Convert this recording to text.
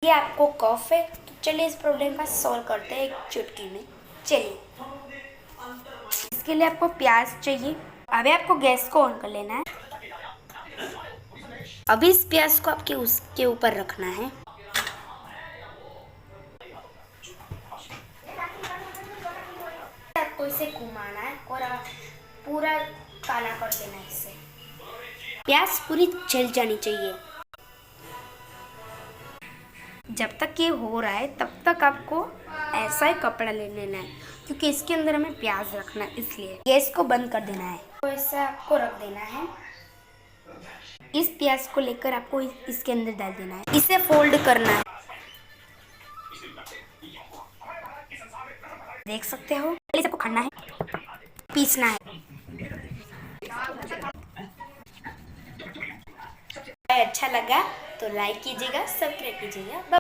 ये आपको कफ है, तो चलिए इस प्रॉब्लम का सॉल्व करते हैं एक चुटकी में। चलिए, इसके लिए आपको प्याज चाहिए। अभी आपको गैस को ऑन कर लेना है। अभी इस प्याज को आपके उसके ऊपर रखना है। आपको इसे घुमाना है और पूरा काला कर देना है। इससे प्याज पूरी जल जानी चाहिए। जब तक ये हो रहा है तब तक आपको ऐसा ही कपड़ा ले लेना है, क्योंकि इसके अंदर हमें प्याज रखना है, इसलिए गैस को बंद कर देना है। तो ऐसा आपको रख देना है। इस प्याज को लेकर आपको इसके अंदर डाल देना है। इसे फोल्ड करना है। देख सकते हो, पहले सबको खाना है, पीसना है। अच्छा लगा तो लाइक कीजिएगा, सब्सक्राइब कीजिएगा।